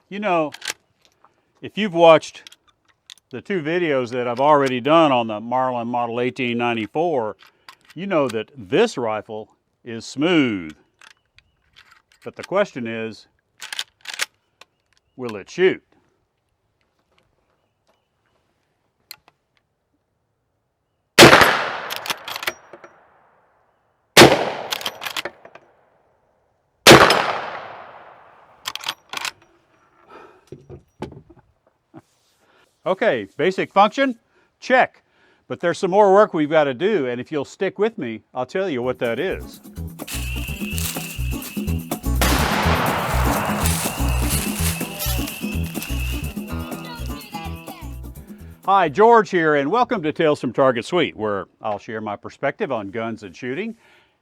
You know, if you've watched the two videos that I've already done on the Marlin Model 1894, you know that this rifle is smooth. But the question is, will it shoot? Okay, basic function, check. But there's some more work we've got to do, and if you'll stick with me, I'll tell you what that is. Hi, George here, and welcome to Tales from Target Suite, where I'll share my perspective on guns and shooting,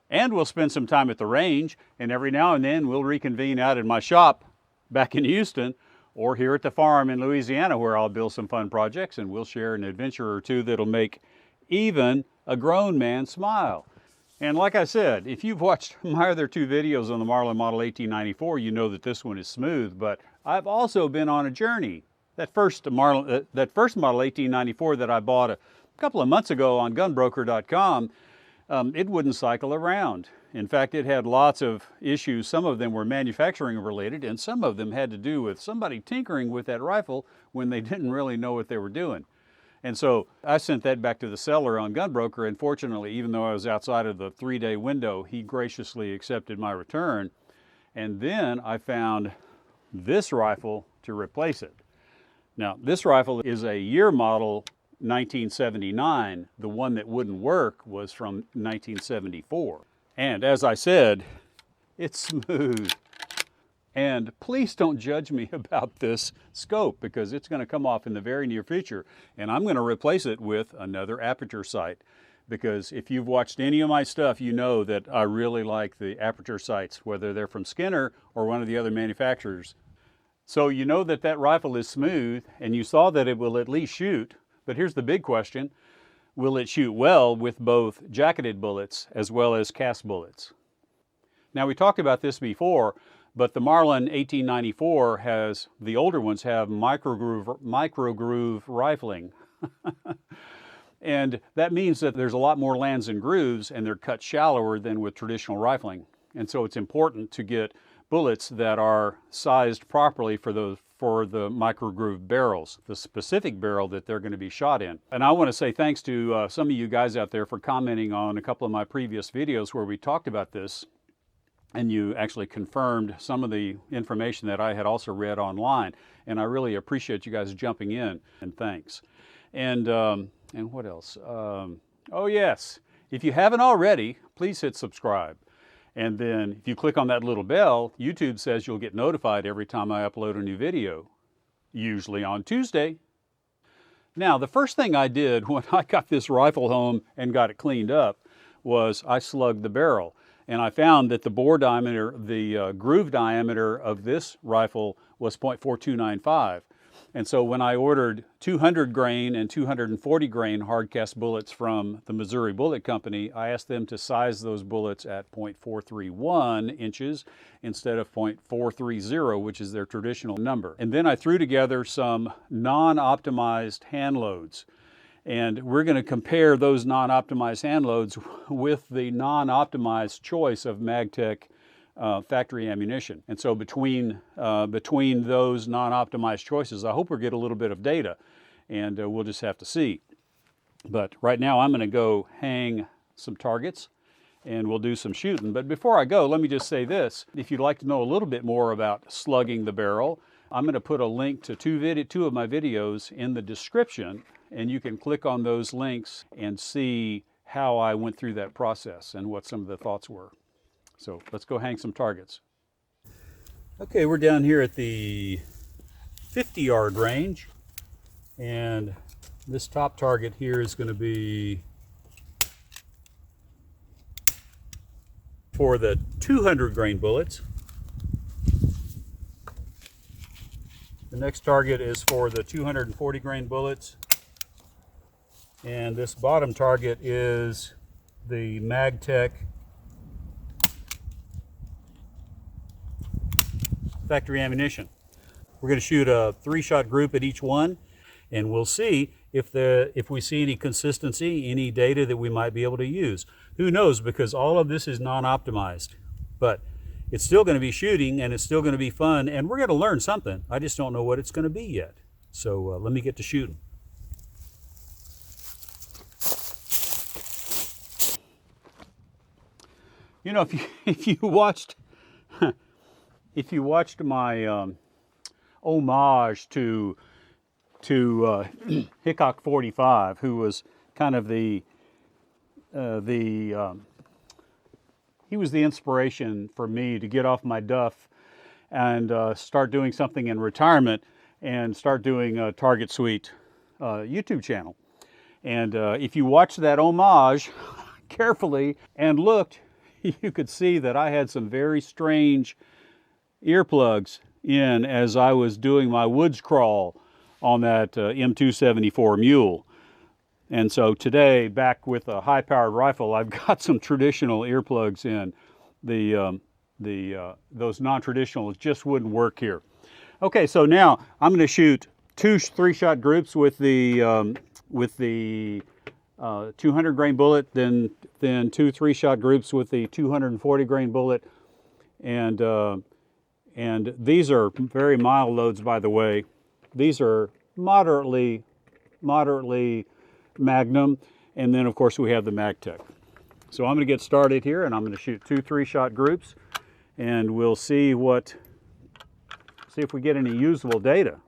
and we'll spend some time at the range, and every now and then we'll reconvene out in my shop back in Houston, or here at the farm in Louisiana, where I'll build some fun projects and we'll share an adventure or two that'll make even a grown man smile. And like I said, if you've watched my other two videos on the Marlin Model 1894, you know that this one is smooth, but I've also been on a journey. That first Model 1894 that I bought a couple of months ago on gunbroker.com, it wouldn't cycle around. In fact, it had lots of issues. Some of them were manufacturing related, and some of them had to do with somebody tinkering with that rifle when they didn't really know what they were doing. And so I sent that back to the seller on Gunbroker, and fortunately, even though I was outside of the 3-day window, he graciously accepted my return. And then I found this rifle to replace it. Now, this rifle is a year model 1979. The one that wouldn't work was from 1974. And as I said, it's smooth. And please don't judge me about this scope, because it's going to come off in the very near future. And I'm going to replace it with another aperture sight, because if you've watched any of my stuff, you know that I really like the aperture sights, whether they're from Skinner or one of the other manufacturers. So you know that that rifle is smooth, and you saw that it will at least shoot. But here's the big question. Will it shoot well with both jacketed bullets as well as cast bullets? Now, we talked about this before, but the Marlin 1894 has, the older ones have micro-groove rifling. And that means that there's a lot more lands and grooves, and they're cut shallower than with traditional rifling. And so it's important to get bullets that are sized properly for the micro-groove barrels, the specific barrel that they're going to be shot in. And I want to say thanks to some of you guys out there for commenting on a couple of my previous videos where we talked about this, and you actually confirmed some of the information that I had also read online. And I really appreciate you guys jumping in, and thanks. And what else? Oh yes, if you haven't already, please hit subscribe. And then if you click on that little bell, YouTube says you'll get notified every time I upload a new video, usually on Tuesday. Now, the first thing I did when I got this rifle home and got it cleaned up was I slugged the barrel. And I found that the bore diameter, the groove diameter of this rifle was .4295. And so when I ordered 200 grain and 240 grain hard cast bullets from the Missouri Bullet Company, I asked them to size those bullets at .431 inches instead of .430, which is their traditional number. And then I threw together some non-optimized hand loads. And we're going to compare those non-optimized hand loads with the non-optimized choice of MagTech factory ammunition. And so between those non-optimized choices, I hope we'll get a little bit of data, and we'll just have to see. But right now I'm going to go hang some targets, and we'll do some shooting. But before I go, let me just say this. If you'd like to know a little bit more about slugging the barrel, I'm going to put a link to two of my videos in the description, and you can click on those links and see how I went through that process and what some of the thoughts were. So let's go hang some targets. Okay, we're down here at the 50-yard range, and this top target here is going to be for the 200 grain bullets. The next target is for the 240 grain bullets, and this bottom target is the MagTech factory ammunition. We're going to shoot a 3-shot group at each one, and we'll see if we see any consistency, any data that we might be able to use. Who knows, because all of this is non-optimized, but it's still going to be shooting and it's still going to be fun, and we're going to learn something. I just don't know what it's going to be yet. So let me get to shooting. You know, if you watched my homage to Hickok 45, who was kind of he was the inspiration for me to get off my duff and start doing something in retirement and start doing a Target Suite YouTube channel. And if you watch that homage carefully and looked, you could see that I had some very strange earplugs in as I was doing my woods crawl on that M274 mule. And so today, back with a high-powered rifle, I've got some traditional earplugs in. Those non-traditional just wouldn't work here. Okay, so now I'm going to shoot 2 3-shot groups with the 200 grain bullet, then 2 3-shot groups with the 240 grain bullet, and these are very mild loads, by the way. These are moderately Magnum, and then of course we have the MagTech. So I'm going to get started here, and I'm going to shoot 2 3-shot groups, and we'll see if we get any usable data.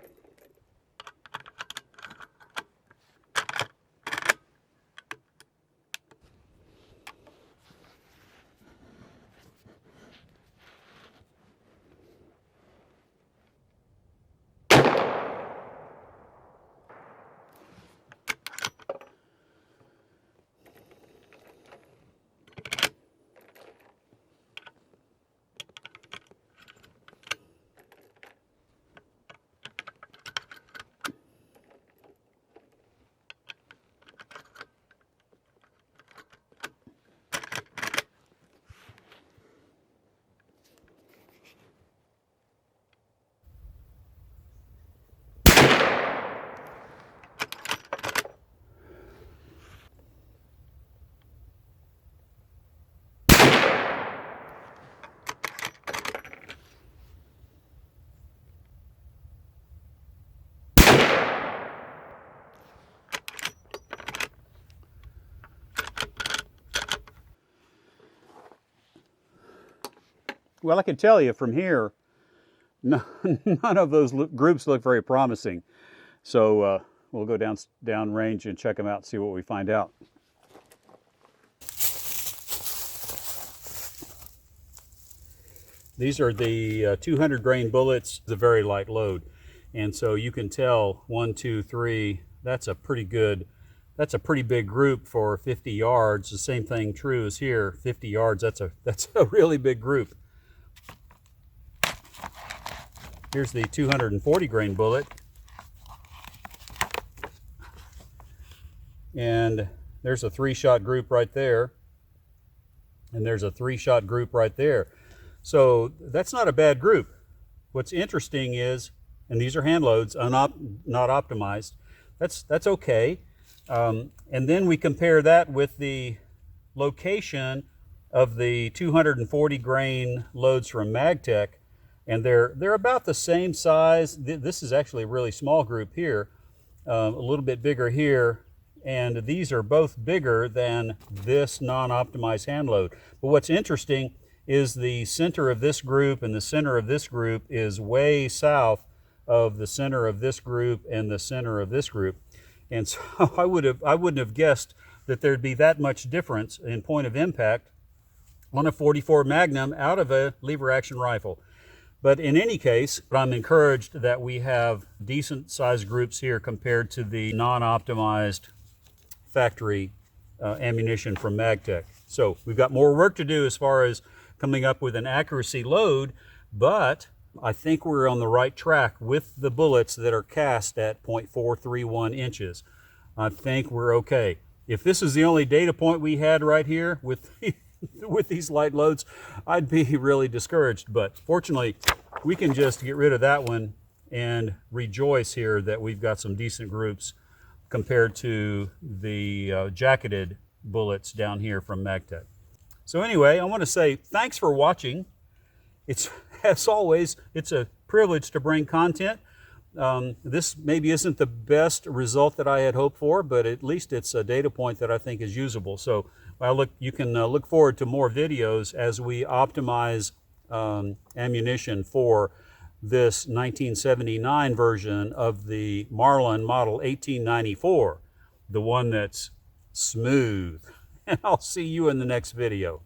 Well, I can tell you from here, none of those groups look very promising. So we'll go down range and check them out and see what we find out. These are the 200 grain bullets, the very light load. And so you can tell 1, 2, 3, that's a pretty big group for 50 yards. The same thing true as here, 50 yards, that's a really big group. Here's the 240 grain bullet. And there's a 3-shot group right there. And there's a 3-shot group right there. So that's not a bad group. What's interesting is, and these are hand loads, not optimized, that's okay. And then we compare that with the location of the 240 grain loads from MagTech, and they're about the same size. This is actually a really small group here, a little bit bigger here, and these are both bigger than this non-optimized hand load. But what's interesting is the center of this group and the center of this group is way south of the center of this group and the center of this group. And so I wouldn't have guessed that there'd be that much difference in point of impact on a 44 Magnum out of a lever action rifle. But in any case, I'm encouraged that we have decent sized groups here compared to the non-optimized factory ammunition from MagTech. So we've got more work to do as far as coming up with an accuracy load, but I think we're on the right track with the bullets that are cast at 0.431 inches. I think we're okay. If this is the only data point we had right here with with these light loads, I'd be really discouraged. But fortunately, we can just get rid of that one and rejoice here that we've got some decent groups compared to the jacketed bullets down here from Magtech. So anyway, I want to say thanks for watching. It's, as always, it's a privilege to bring content. This maybe isn't the best result that I had hoped for, but at least it's a data point that I think is usable. So you can look forward to more videos as we optimize ammunition for this 1979 version of the Marlin Model 1894, the one that's smooth. And I'll see you in the next video.